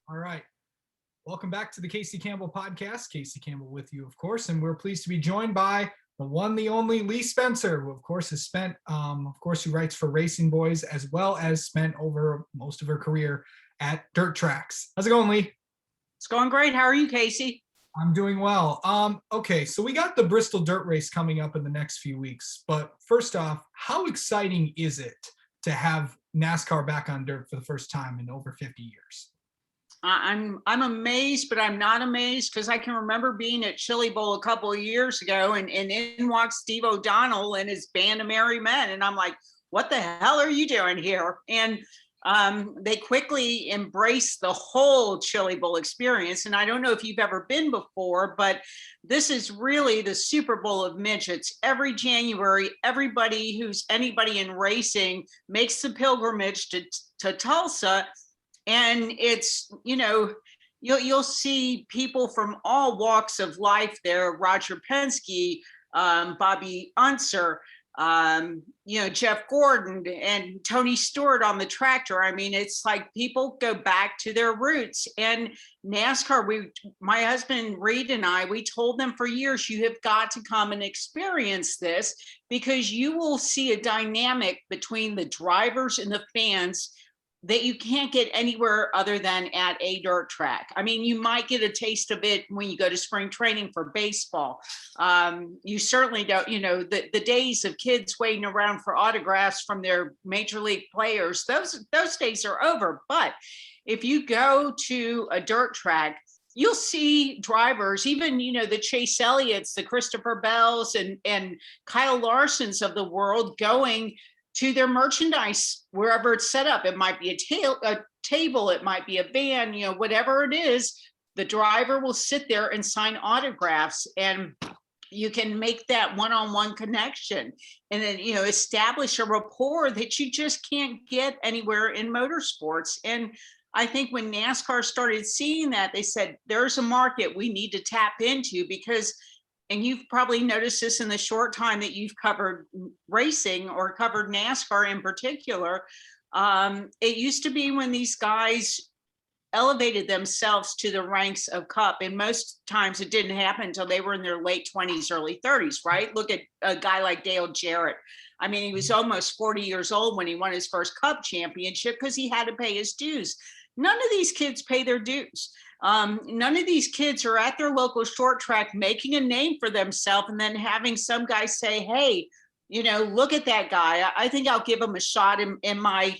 All right. Welcome back to the Casey Campbell podcast. Casey Campbell with you, of course, and we're pleased to be joined by the one, the only Lee Spencer, who, of course, has spent, who writes for Racing Boys, as well as spent over most of her career at dirt tracks. How's it going, Lee? It's going great. How are you, Casey? I'm doing well. Okay, so we got the Bristol Dirt Race coming up in the next few weeks. But first off, how exciting is it to have NASCAR back on dirt for the first time in over 50 years? I'm amazed, but I'm not amazed because I can remember being at Chili Bowl a couple of years ago, and in walked Steve O'Donnell and his band of merry men, and I'm like, "What the hell are you doing here?" And they quickly embraced the whole Chili Bowl experience. And I don't know if you've ever been before, but this is really the Super Bowl of midgets. Every January, everybody who's anybody in racing makes the pilgrimage to Tulsa. And it's, you'll see people from all walks of life there. Roger Penske, Bobby Unser, Jeff Gordon and Tony Stewart on the tractor. I mean, it's like people go back to their roots. And NASCAR, my husband Reed and I, we told them for years, you have got to come and experience this because you will see a dynamic between the drivers and the fans that you can't get anywhere other than at a dirt track. I mean, you might get a taste of it when you go to spring training for baseball. You certainly don't, the days of kids waiting around for autographs from their major league players, those days are over. But if you go to a dirt track, you'll see drivers, even, the Chase Elliott's, the Christopher Bells and Kyle Larson's of the world going to their merchandise wherever it's set up. It might be a table, it might be a van, whatever it is, the driver will sit there and sign autographs, and you can make that one-on-one connection and then, establish a rapport that you just can't get anywhere in motorsports. And I think when NASCAR started seeing that, they said, there's a market we need to tap into because, and you've probably noticed this in the short time that you've covered racing or covered NASCAR in particular. It used to be when these guys elevated themselves to the ranks of Cup, and most times it didn't happen until they were in their late 20s, early 30s, right? Look at a guy like Dale Jarrett. I mean, he was almost 40 years old when he won his first Cup championship because he had to pay his dues. None of these kids pay their dues. None of these kids are at their local short track making a name for themselves and then having some guy say, hey, look at that guy. I think I'll give him a shot in my,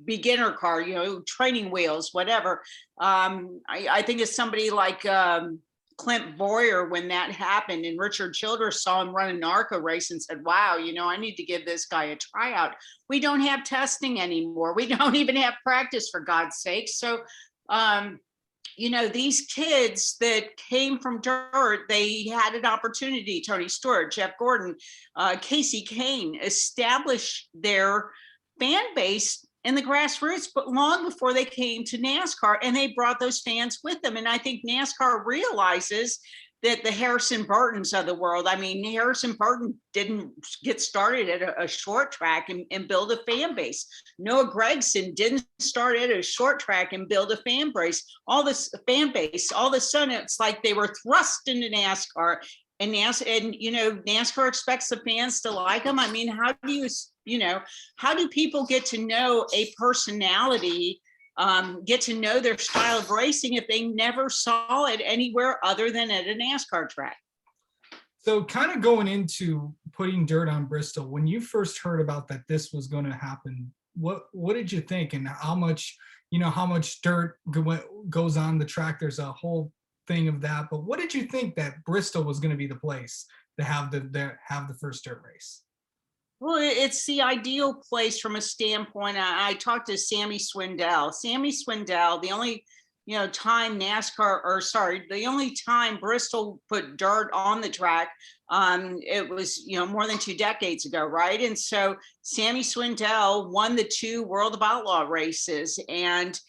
beginner car, training wheels, whatever. I think it's somebody like Clint Boyer when that happened, and Richard Childress saw him run an ARCA race and said, wow, I need to give this guy a tryout. We don't have testing anymore. We don't even have practice, for God's sake. So, these kids that came from dirt, they had an opportunity. Tony Stewart, Jeff Gordon, Casey Kane established their fan base in the grassroots, but long before they came to NASCAR, and they brought those fans with them. And I think NASCAR realizes that the Harrison Burtons of the world, I mean, Harrison Burton didn't get started at a short track and build a fan base. Noah Gragson didn't start at a short track and build a fan base. All of a sudden, it's like they were thrust into NASCAR. And NASCAR expects the fans to like them. I mean, how do people get to know a personality, get to know their style of racing if they never saw it anywhere other than at a NASCAR track? So kind of going into putting dirt on Bristol, when you first heard about that this was going to happen, what did you think, and how much dirt goes on the track? There's a whole thing of that, but what did you think that Bristol was going to be the place to have the first dirt race? Well, it's the ideal place from a standpoint. I talked to Sammy Swindell. Sammy Swindell, the only the only time Bristol put dirt on the track, it was more than 2 decades ago, right? And so Sammy Swindell won the 2 World of Outlaw races, and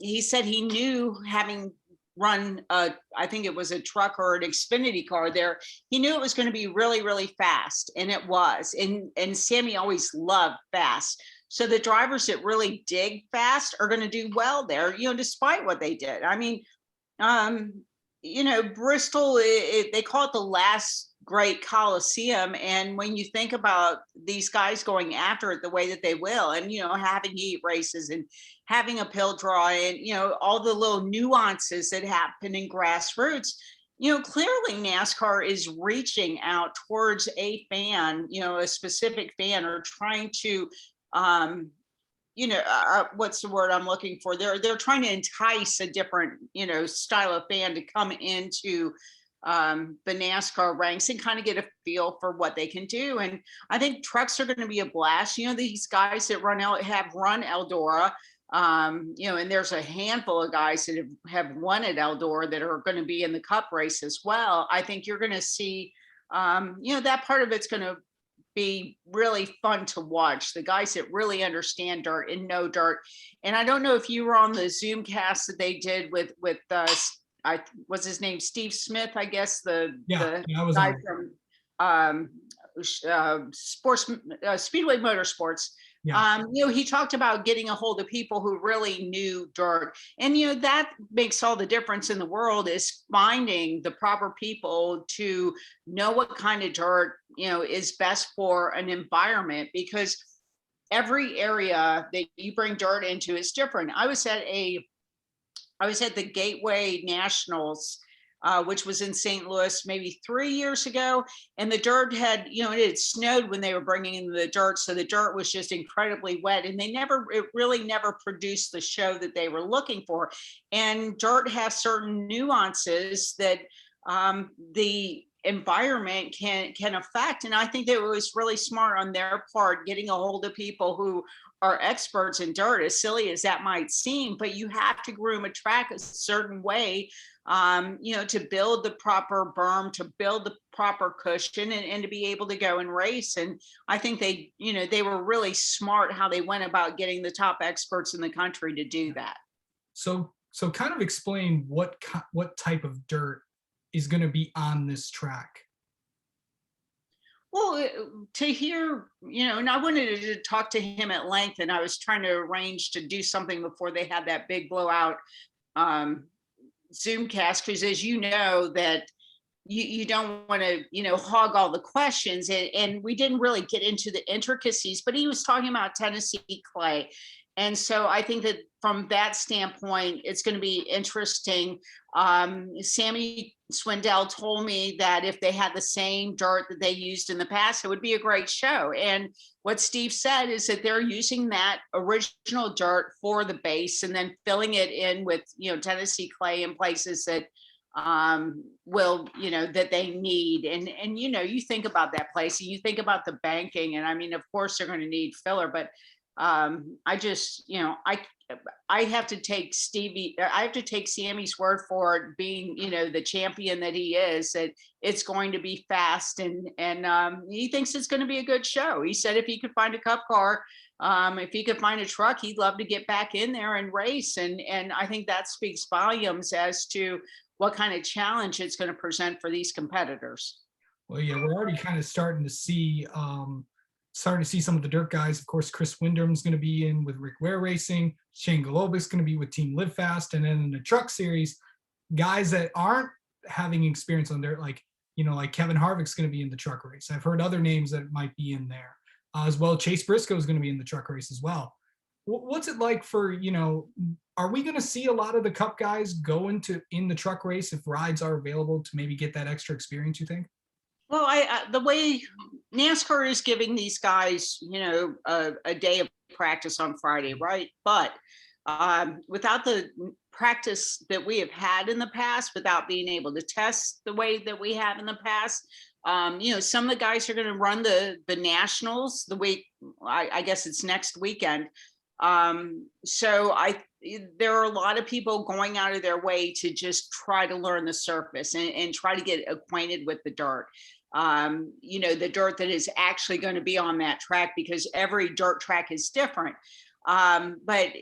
he said he knew, having run I think it was a truck or an Xfinity car there, he knew it was going to be really, really fast, and it was. And Sammy always loved fast. So the drivers that really dig fast are going to do well there, despite what they did. I mean, um, Bristol, they call it the last great Coliseum. And when you think about these guys going after it the way that they will, and, having heat races and having a pill draw and, all the little nuances that happen in grassroots, clearly NASCAR is reaching out towards a fan, a specific fan, or trying to, what's the word I'm looking for? They're trying to entice a different, style of fan to come into the NASCAR ranks and kind of get a feel for what they can do. And I think trucks are going to be a blast. These guys that have run Eldora, and there's a handful of guys that have won at Eldora that are going to be in the Cup race as well. I think you're going to see, that part of it's going to be really fun to watch. The guys that really understand dirt and know dirt. And I don't know if you were on the Zoom cast that they did with was his name Steve Smith, I guess, the I was guy on. from sports Speedway Motorsports. Yeah. He talked about getting a hold of people who really knew dirt, and that makes all the difference in the world, is finding the proper people to know what kind of dirt is best for an environment, because every area that you bring dirt into is different. I was at the Gateway Nationals, which was in St. Louis maybe 3 years ago. And the dirt had, it had snowed when they were bringing in the dirt. So the dirt was just incredibly wet, and it really never produced the show that they were looking for. And dirt has certain nuances that the environment can affect. And I think that it was really smart on their part, getting a hold of people who are experts in dirt, as silly as that might seem, but you have to groom a track a certain way, to build the proper berm, to build the proper cushion, and to be able to go and race. And I think they were really smart how they went about getting the top experts in the country to do that. So kind of explain what type of dirt is going to be on this track. Well, to hear, and I wanted to talk to him at length, and I was trying to arrange to do something before they had that big blowout Zoomcast, because as you know, that you don't want to, hog all the questions, and we didn't really get into the intricacies, but he was talking about Tennessee clay. And so I think that from that standpoint, it's going to be interesting. Sammy Swindell told me that if they had the same dirt that they used in the past, it would be a great show. And what Steve said is that they're using that original dirt for the base, and then filling it in with, Tennessee clay in places that that they need. And you think about that place, and you think about the banking, and I mean, of course they're going to need filler, but I just, I have to take Sammy's word for it, being, the champion that he is, that it's going to be fast, and he thinks it's going to be a good show. He said if he could find a Cup car, if he could find a truck, he'd love to get back in there and race. And I think that speaks volumes as to what kind of challenge it's going to present for these competitors. Well, yeah, we're already kind of starting to see some of the dirt guys. Of course, Chris Wyndham's going to be in with Rick Ware Racing. Shane Golobic's going to be with Team Live Fast. And then in the truck series, guys that aren't having experience on dirt, like Kevin Harvick's going to be in the truck race. I've heard other names that might be in there as well. Chase Briscoe is going to be in the truck race as well. What's it like for, are we going to see a lot of the Cup guys go in the truck race if rides are available to maybe get that extra experience, you think? Well, the way NASCAR is giving these guys, a day of practice on Friday, right? But without the practice that we have had in the past, without being able to test the way that we have in the past, some of the guys are going to run the nationals the week. I guess it's next weekend. So there are a lot of people going out of their way to just try to learn the surface and try to get acquainted with the dirt. The dirt that is actually going to be on that track, because every dirt track is different. But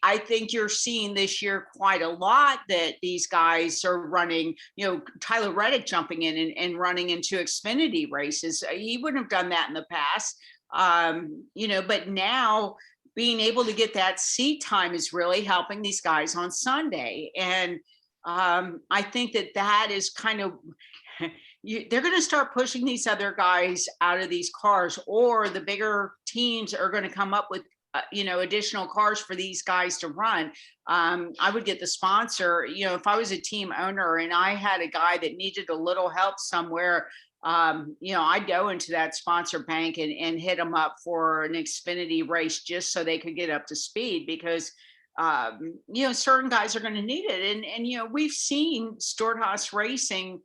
I think you're seeing this year quite a lot that these guys are running, Tyler Reddick jumping in and running into Xfinity races. He wouldn't have done that in the past. But now being able to get that seat time is really helping these guys on Sunday. And I think that that is kind of, they're going to start pushing these other guys out of these cars, or the bigger teams are going to come up with additional cars for these guys to run. I would get the sponsor, if I was a team owner and I had a guy that needed a little help somewhere, I'd go into that sponsor bank and hit them up for an Xfinity race just so they could get up to speed, because certain guys are going to need it. And we've seen Stewart-Haas Racing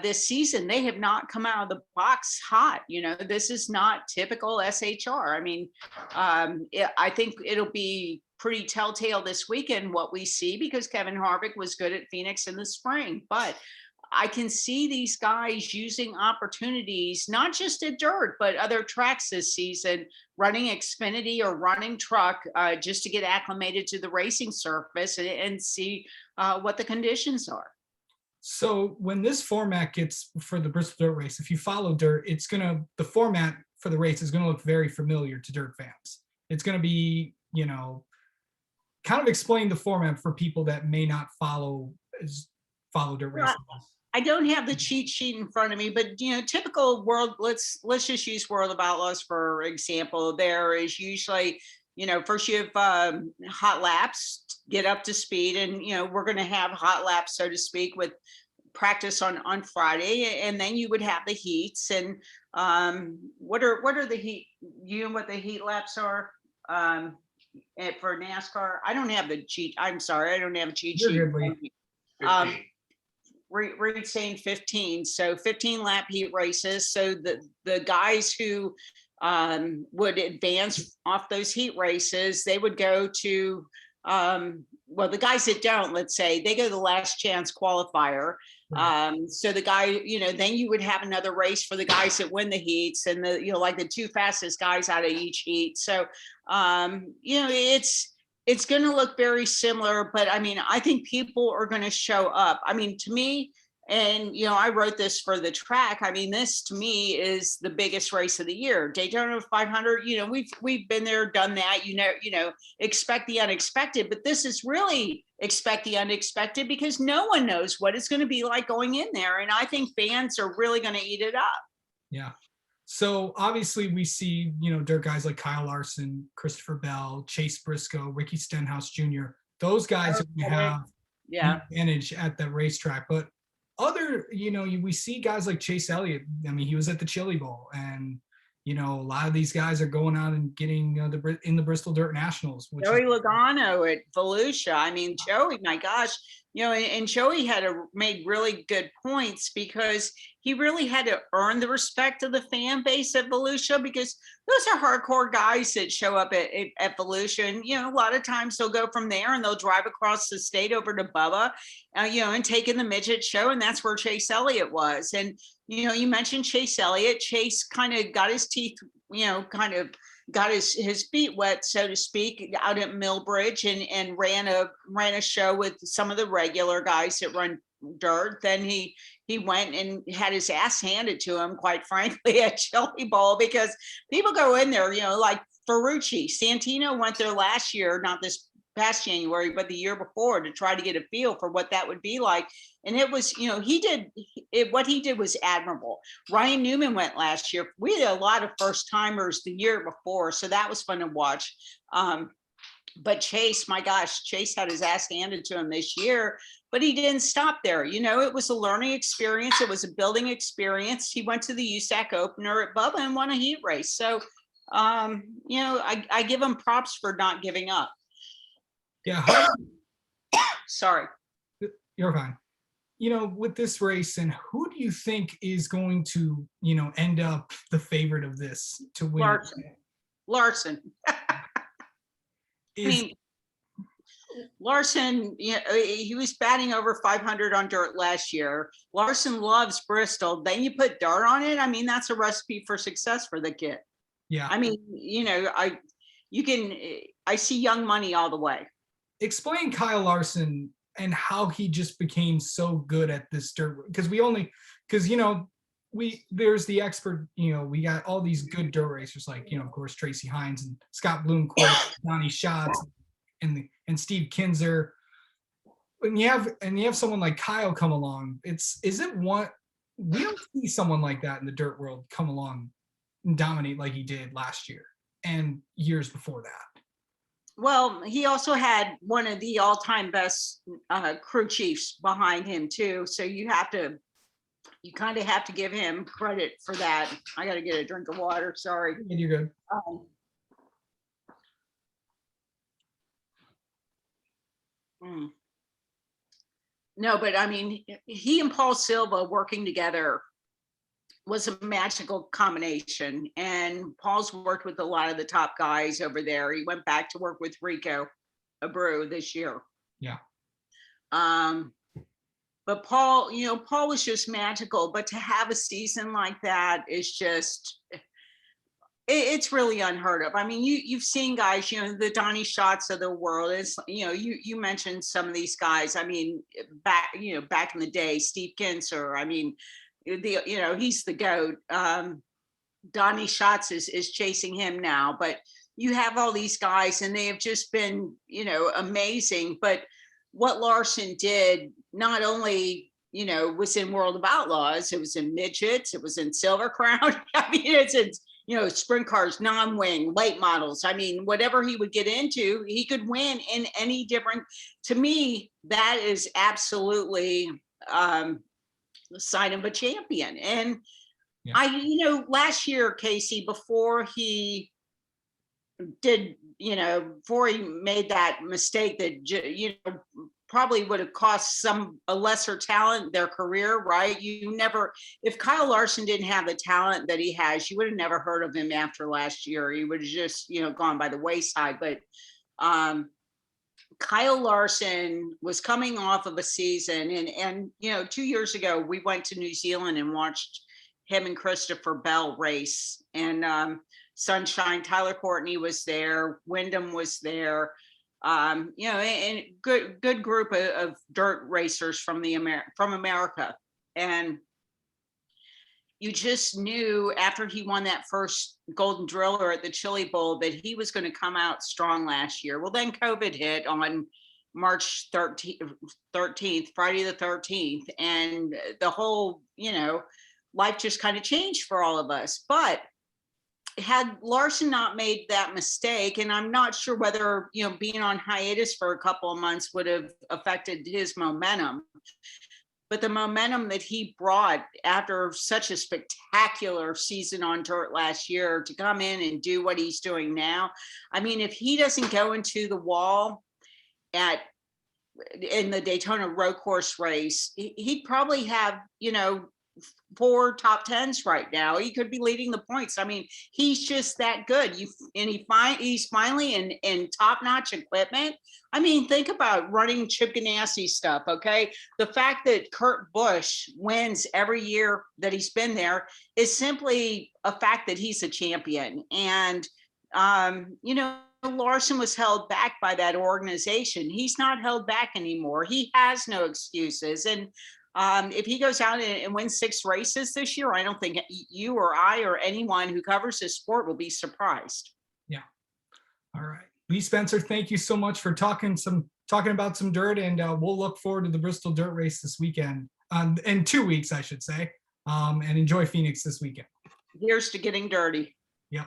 this season. They have not come out of the box hot. This is not typical SHR. I mean, I think it'll be pretty telltale this weekend what we see, because Kevin Harvick was good at Phoenix in the spring. But I can see these guys using opportunities, not just at dirt, but other tracks this season, running Xfinity or running truck, just to get acclimated to the racing surface and see what the conditions are. So when this format gets for the Bristol Dirt Race, if you follow dirt, the format for the race is gonna look very familiar to dirt fans. It's gonna be, kind of explain the format for people that may not follow dirt racing. I don't have the cheat sheet in front of me, but typical world. Let's just use World of Outlaws for example. There is usually, first you have hot laps, get up to speed, and we're going to have hot laps, so to speak, with practice on Friday, and then you would have the heats. And what are the heat? You know what the heat laps are for NASCAR? I don't have the cheat. I'm sorry, I don't have a cheat sheet. Reed saying 15, so 15 lap heat races. So the guys who would advance off those heat races, they would go to the guys that don't, let's say, they go to the last chance qualifier. So the guy, then you would have another race for the guys that win the heats, and like the two fastest guys out of each heat. So it's going to look very similar, but I mean, I think people are going to show up. I mean, to me, and I wrote this for the track. I mean, this to me is the biggest race of the year. Daytona 500. We've been there, done that. Expect the unexpected, but this is really expect the unexpected, because no one knows what it's going to be like going in there, and I think fans are really going to eat it up. Yeah. So obviously we see, dirt guys like Kyle Larson, Christopher Bell, Chase Briscoe, Ricky Stenhouse Jr. Those guys are going to have the advantage at the racetrack. But we see guys like Chase Elliott. I mean, he was at the Chili Bowl, and a lot of these guys are going out and getting in the Bristol Dirt Nationals. Joey Logano at Volusia. I mean, Joey, my gosh, and Joey made really good points, because he really had to earn the respect of the fan base at Volusia, because those are hardcore guys that show up at Volusia. And, a lot of times they'll go from there and they'll drive across the state over to Bubba, and take in the midget show. And that's where Chase Elliott was. And, you mentioned Chase Elliott. Chase kind of got his teeth, got his feet wet, so to speak, out at Millbridge, and ran a show with some of the regular guys that run dirt. Then he went and had his ass handed to him, quite frankly, at Chili Bowl, because people go in there, like Ferrucci. Santino went there last year, not this past January, but the year before, to try to get a feel for what that would be like. And it was, what he did was admirable. Ryan Newman went last year. We had a lot of first timers the year before, so that was fun to watch. But Chase, my gosh, Chase had his ass handed to him this year, but he didn't stop there. It was a learning experience. It was a building experience. He went to the USAC opener at Bubba and won a heat race. So, I give him props for not giving up. Yeah. Sorry. You're fine. With this race, and who do you think is going to, end up the favorite of this to win? Larson. Larson, he was batting over 500 on dirt last year. Larson loves Bristol. Then you put dirt on it. I mean, that's a recipe for success for the kid. Yeah. I mean, I see young money all the way. Explain Kyle Larson and how he just became so good at this dirt, because there's the expert, we got all these good dirt racers like, of course, Tracy Hines and Scott Bloomquist, Donnie Schatz, and Steve Kinzer. And you have someone like Kyle come along. We don't see someone like that in the dirt world come along and dominate like he did last year and years before that. Well, he also had one of the all-time best crew chiefs behind him too. So you kind of have to give him credit for that. I got to get a drink of water. Sorry. You're good. No, but I mean, he and Paul Silva working together was a magical combination. And Paul's worked with a lot of the top guys over there. He went back to work with Rico Abreu this year. Yeah. But Paul, Paul was just magical. But to have a season like that is just, it's really unheard of. I mean, you've seen guys, the Donnie Schatz of the world is, you mentioned some of these guys. I mean, back in the day, Steve Kinzer, I mean, he's the GOAT. Donnie Schatz is chasing him now, but you have all these guys and they have just been, amazing. But what Larson did, not only, was in World of Outlaws, it was in midgets, it was in Silver Crown. I mean, it's sprint cars, non-wing, late models. I mean, whatever he would get into, he could win in any different. To me, that is absolutely the sign of a champion. And yeah. Last year, Casey, before he made that mistake that, probably would have cost a lesser talent their career, right? If Kyle Larson didn't have the talent that he has, you would have never heard of him after last year. He would have just, gone by the wayside. But Kyle Larson was coming off of a season and 2 years ago, we went to New Zealand and watched him and Christopher Bell race, and Sunshine, Tyler Courtney was there, Wyndham was there, and good group of dirt racers from America. And you just knew after he won that first Golden Driller at the Chili Bowl that he was going to come out strong last year. Well, then COVID hit on March 13th, Friday the 13th, and the whole, life just kind of changed for all of us. But had Larson not made that mistake, and I'm not sure whether, being on hiatus for a couple of months would have affected his momentum, but the momentum that he brought after such a spectacular season on dirt last year to come in and do what he's doing now. I mean, if he doesn't go into the wall in the Daytona road course race, he'd probably have, 4 top 10s right now. He could be leading the points. I mean, he's just that good. He's finally in top-notch equipment. I mean, think about running Chip Ganassi stuff, okay? The fact that Kurt Busch wins every year that he's been there is simply a fact that he's a champion. And, Larson was held back by that organization. He's not held back anymore. He has no excuses. And if he goes out and wins 6 races this year, I don't think you or I or anyone who covers this sport will be surprised. Yeah. All right. Lee Spencer, thank you so much for talking about some dirt, and we'll look forward to the Bristol Dirt Race this weekend, in 2 weeks, I should say, and enjoy Phoenix this weekend. Here's to getting dirty. Yeah.